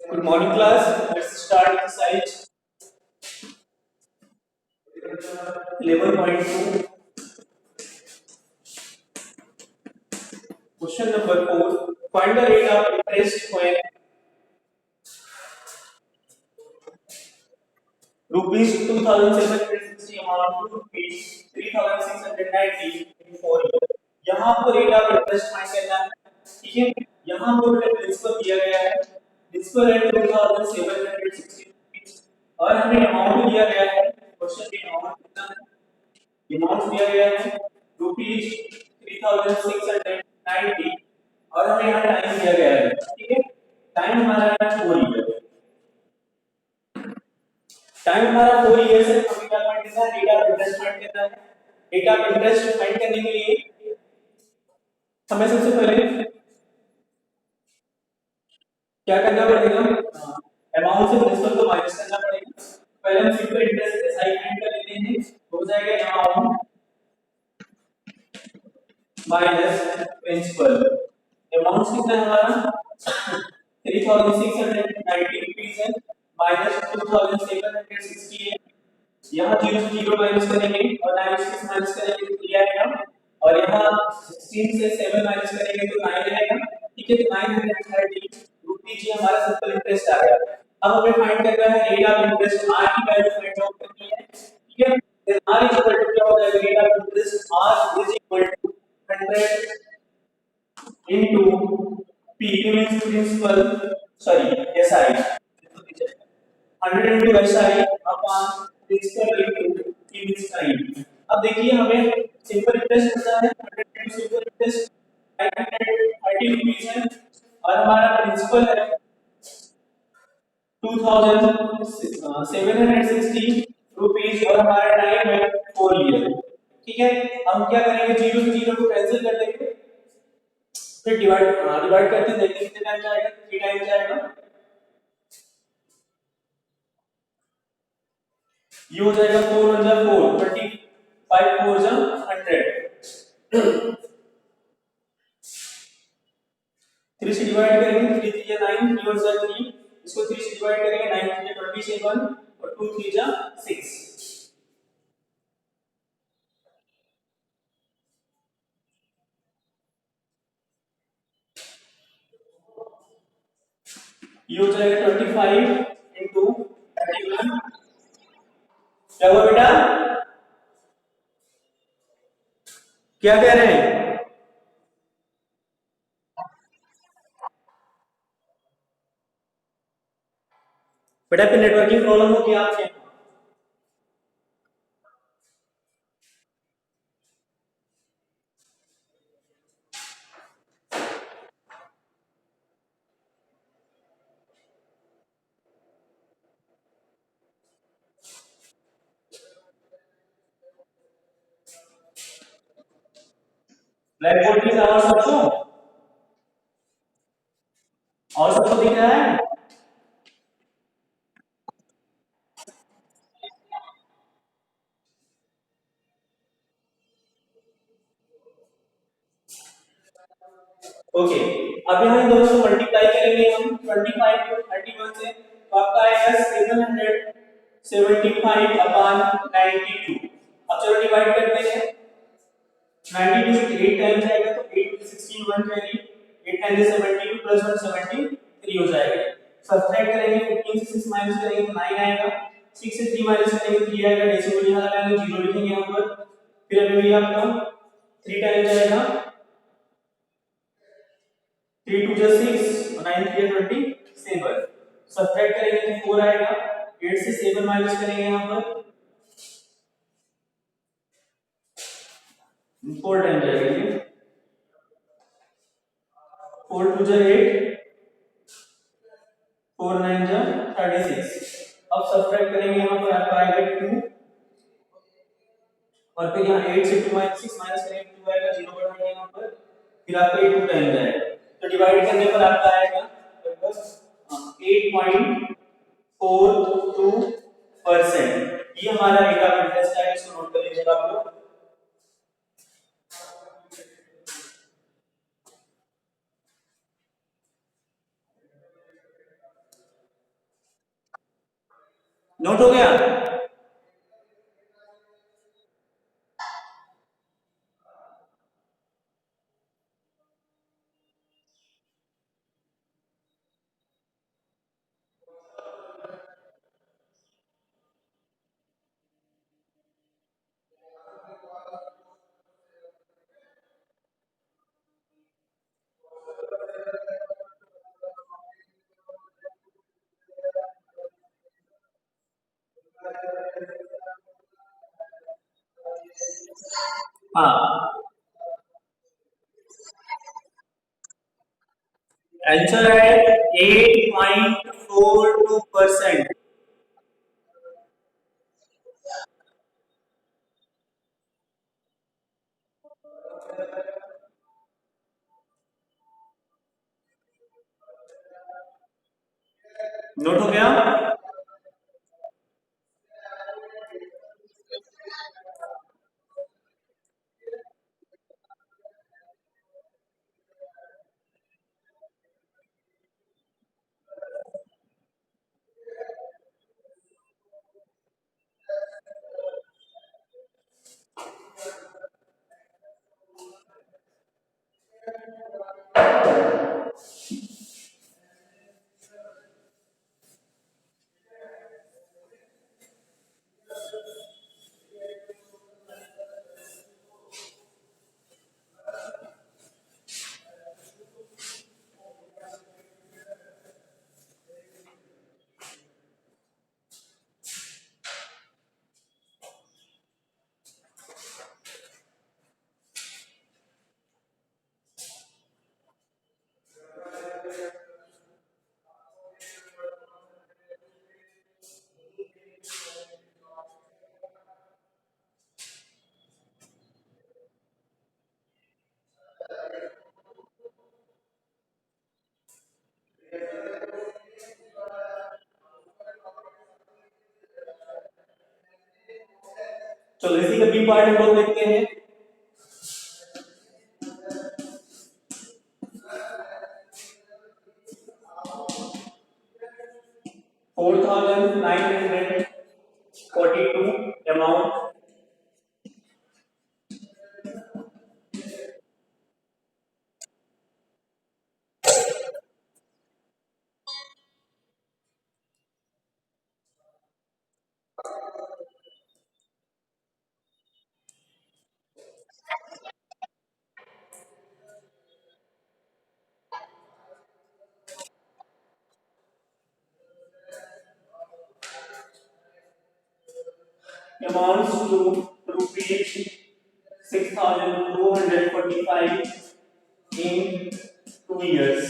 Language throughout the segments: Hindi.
Good morning, class. Let's start exercise 11.2. Question number 4. Find the rate of interest when rupees 2,760 amount to rupees 3,690 in 4 years. यहाँ आपको रेट ऑफ इंटरेस्ट फाइंड करना है, ठीक है। यहाँ आपको प्रिंसिपल दिया गया है, प्रिंसिपल है 2,760 और हमें अमाउंट दिया गया है। क्वेश्चन में अमाउंट कितना है? अमाउंट दिया गया है रुपीज 3,690 और हमें यहाँ टाइम दिया गया है, ठीक है। टाइम हमारा है 4 ईयर। टाइम हमारा 4 ईयर्स है। हमें क्या फाइंड करना है? रेट ऑफ इंटरेस्ट फाइंड करना है। रेट ऑफ इंटरेस्ट फाइंड करने के लिए हमें सबसे पहले क्या करना पड़ेगा? अमाउंट से प्रिंसिपल को माइनस करना पड़ेगा। पहले हम सिंपल इंटरेस्ट एसआई फाइंड कर लेते हैं। हो जाएगा अमाउंट माइनस प्रिंसिपल। अमाउंट कितना है हमारा? 3,690 रुपीस है माइनस 2,760 है। यहाँ 0 से 0 माइनस करेंगे और 9 से 6 माइनस करेंगे तो 3 आएगा और यहाँ 16 से 7 माइनस करेंगे तो 9 आएगा, ठीक है। तो 930 रुपीस ये हमारा सिंपल इंटरेस्ट आ गया। अब हमें फाइंड करना है रेट ऑफ इंटरेस्ट आर की वैल्यू फाइंड आउट करनी है, ठीक है। Then R is equal to क्या हो जाएगा? Rate of interest R is equal to 100 into P means principal, sorry, SI. 100 into SI upon principal into P means time. अब देखिए हमें सिंपल इंटरेस्ट कितना है? 100 into सिंपल इंटरेस्ट 930 रुपीस है और हमारा प्रिंसिपल है 2,760 रुपीस और हमारा टाइम है 4 ईयर, ठीक है। हम क्या करेंगे? 0 से 0 को कैंसिल कर देंगे, फिर डिवाइड करके देखते कितने टाइम जाएगा? 3 टाइम जाएगा। ये हो जाएगा 4 1 जा 4 25 4 जा 100। 3 से डिवाइड करेंगे 3 3 जा 9 3 1 जा 3, इसको 3 से डिवाइड करेंगे 9 3 जा 27 और 2 3 जा 6। ये हो जाएगा 25 into 31। क्या हुआ बेटा? क्या कह रहे हैं? बेटा पे नेटवर्किंग प्रॉब्लम होगी आपके? ब्लैक बोर्ड की आवाज सबको दिख रहा है? ओके, अब यहाँ इन दोनों को मल्टीप्लाई करेंगे हम 25 को 31 से, तो आपका आएगा 775 अपॉन 92। अब चलो डिवाइड करते हैं। 92 से 8 टाइम्स जाएगा तो 8 16 1 कैरी 8 टाइम्स 72 प्लस 1 73 हो जाएगा। सब्ट्रैक्ट करेंगे 15 से 6 माइनस करेंगे तो 9 आएगा, 6 से 3 माइनस करेंगे तो 3 आएगा, डेसिमल यहाँ लगाएंगे 0 लिखेंगे यहाँ पर। फिर अभी भी आपका 3 टाइम्स जाएगा 3 2 जा 6 और 9 3 जा 27। सब्ट्रैक्ट करेंगे तो 4 आएगा, 8 से 7 माइनस करेंगे यहाँ पर 4 टाइम जाएगा ये 4 2 जा 8 4 9 जा 36। अब सब्ट्रैक्ट करेंगे यहाँ पर आपका आएगा 2 और फिर यहाँ 8 से 2 माइनस 6 माइनस करेंगे 2 आएगा, 0 बढ़ाएंगे यहाँ पर, फिर आपका 2 टाइम जाएगा। तो डिवाइड करने पर आपका आएगा लगभग 8.42%। ये हमारा रेट ऑफ इंटरेस्ट है, इसको नोट कर लीजिएगा आप लोग। नोट हो गया? हाँ, आंसर है 8.42%। नोट हो गया? चलो इसी का बी पार्ट हम लोग देखते हैं। 4,942 amount amounts to rupees 6,245 in 2 years।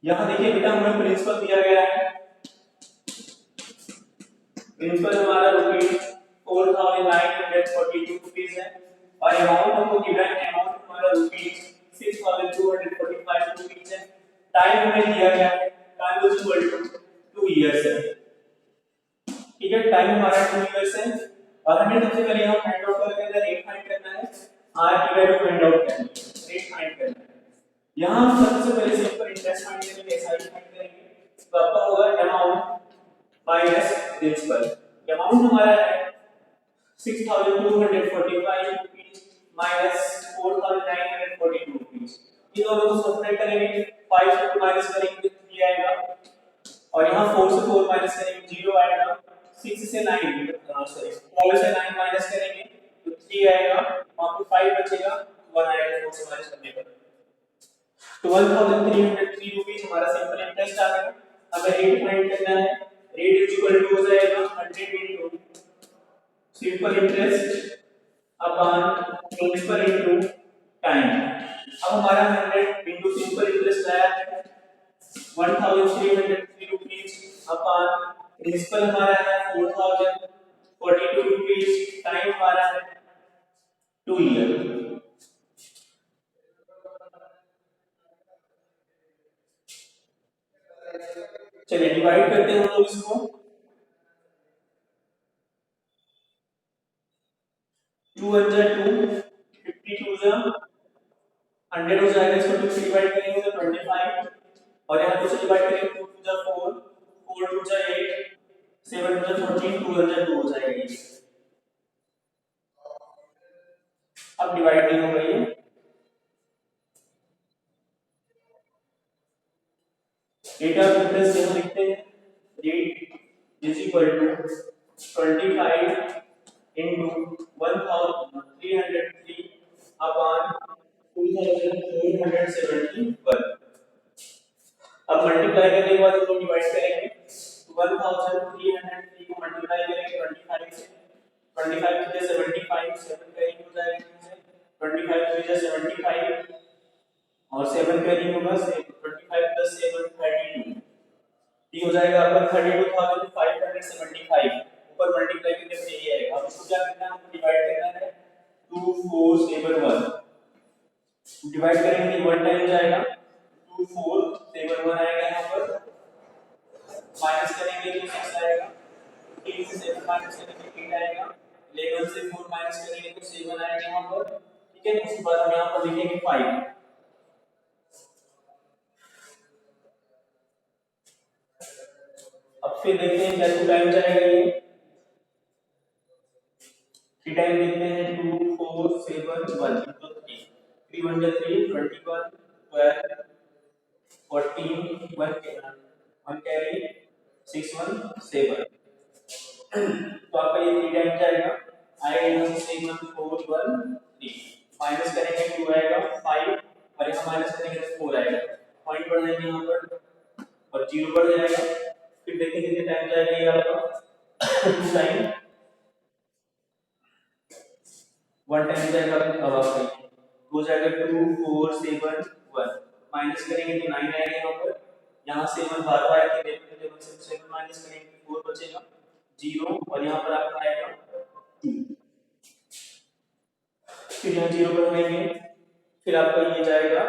यहां देखिए बेटा हमें प्रिंसिपल दिया गया है। प्रिंसिपल हमारा रुपीज 4,942 है और अमाउंट हमको गिवन है, अमाउंट हमारा रुपीज 6,245 है। टाइम हमें दिया गया है, time is equal to 2 years है। ठीक है, टाइम हमारा 2 इयर्स है और हमें सबसे पहले यहाँ फाइंड आउट करके रेट फाइंड करना है, आर की वैल्यू फाइंड आउट करनी है, रेट फाइंड करना है। यहाँ हम सबसे पहले सिंपल इंटरेस्ट फाइंड करेंगे, एसआई फाइंड करेंगे। तो आपका होगा अमाउंट माइनस प्रिंसिपल। अमाउंट हमारा है 6,245 रुपीज माइनस 4,942 रुपीज। इन दोनों को सब्ट्रैक्ट करेंगे, 5 से 2 माइनस करेंगे तो 3 आएगा और यहाँ 4 से 4 माइनस करेंगे 0 आएगा। 6 से 9 सॉरी 12 से 9 माइनस करेंगे तो 3 आएगा, वहां पे 5 बचेगा, 1 आएगा 4 से माइनस करने पर। 12,303 रुपीस हमारा सिंपल इंटरेस्ट आ गया। हमें रेट फाइंड करना है, रेट इज इक्वल टू हो जाएगा 100 into simple interest upon principal into time. अब हमारा 100 इनटू सिंपल इंटरेस्ट आया है 1303 रुपीस अपॉन प्रिंसिपल हमारा है 4042 रुपीस, टाइम हमारा है 2 ईयर। चलिए डिवाइड करते हैं हम लोग इसको। 2 1 जा 2, 52 जा 100 हो जाएगा, इसको 2 से डिवाइड करेंगे तो 25 और यहाँ कुछ डिवाइड करेंगे 2 टू जा 4, 4 टू जा 8, 7 टू जा 14, 2 वन जा 2 हो जाएगी। अब डिवाइड नहीं होगा ये, डेटा डिफरेंस हम लिखते हैं rate is equal to 25 into 1303 upon 2471। अब मल्टीप्लाई करने के बाद इसको डिवाइड करेंगे, 1303 को मल्टीप्लाई करेंगे 25 से, 25 से 75 7 करेंगे हो जाएगा, 25 से 75 और 7 करेंगे होगा 25 प्लस 7 32, ये हो जाएगा आपका 32,575। ऊपर मल्टीप्लाई करने पे ये आएगा। अब इसको क्या करना है, हमको डिवाइड करना है 2471, डिवाइड करेंगे 1 टाइम जाएगा 2471 आएगा, यहाँ पर माइनस करेंगे तो 6 आएगा, 8 से 7 माइनस करेंगे 8 आएगा, 11 से 4 माइनस करेंगे तो 7 आएगा यहाँ पर, ठीक है। उसके बाद हम यहाँ पर लिखेंगे 5। अब फिर देखते हैं क्या टाइम जाएगा, ये 3 टाइम देखते हैं 2 4 7 1 तो 3 3 1 जा 3 21 12 14 1 कैरी 6 1 7, तो आपका ये 3 टाइम जाएगा, आएगा यहाँ से 6 1 4 1 3, माइनस करेंगे 2 आएगा 5 और यहाँ माइनस करेंगे तो 4 आएगा, पॉइंट बढ़ जाएंगे यहाँ पर और 0 बढ़ जाएगा। फिर देखते हैं कितने टाइम जाएगा ये आपका 2 टाइम 1 टाइम जाएगा, अब आपका हो जाएगा 2 4 7 1, माइनस करेंगे तो 9 आएगा यहाँ पर, यहाँ 7 बार बार आएगा, देखते हैं 7 माइनस करेंगे 4 बचेगा 0 और यहाँ पर आपका आएगा 2, फिर यहाँ 0 बढ़ाएंगे, फिर आपका ये जाएगा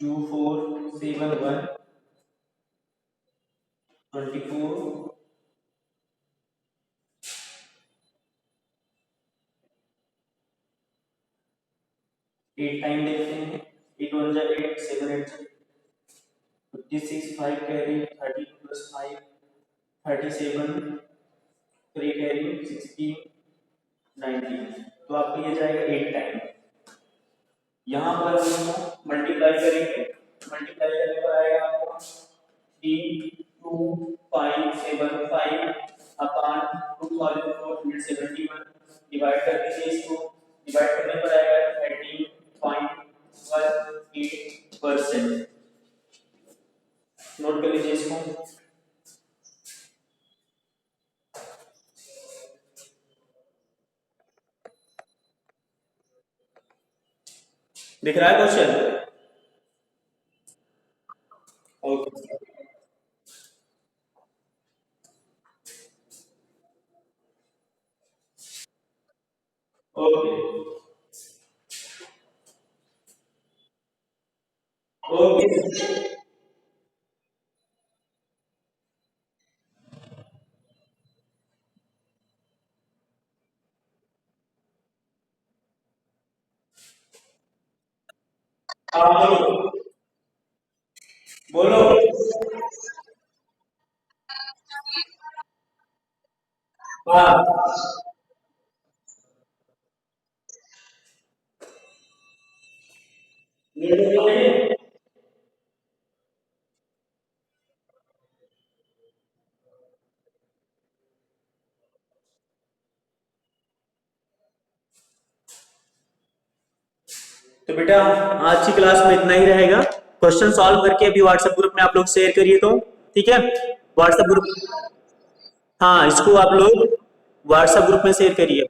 2 4 7 1 24 8 टाइम देखते हैं, 8 1 जा 8 7 8 जा 56 5 कैरी 30 प्लस 5 37 3 कैरी 16 19, तो आपको ये जाएगा 8 टाइम। यहाँ पर हम मल्टीप्लाई करेंगे, मल्टीप्लाई करने पर आएगा आपको 3 2 5 7 5 अपॉन 2471, डिवाइड कर दीजिए इसको, डिवाइड करने पर आएगा 13.18%। नोट कर लीजिए इसको। दिख रहा है क्वेश्चन? ओके ओके ओके बोलो बोलो। हाँ तो बेटा आज की क्लास में इतना ही रहेगा। क्वेश्चन सॉल्व करके अभी व्हाट्सएप ग्रुप में आप लोग शेयर करिए, तो ठीक है। व्हाट्सएप ग्रुप, हाँ इसको आप लोग व्हाट्सएप ग्रुप में शेयर करिए।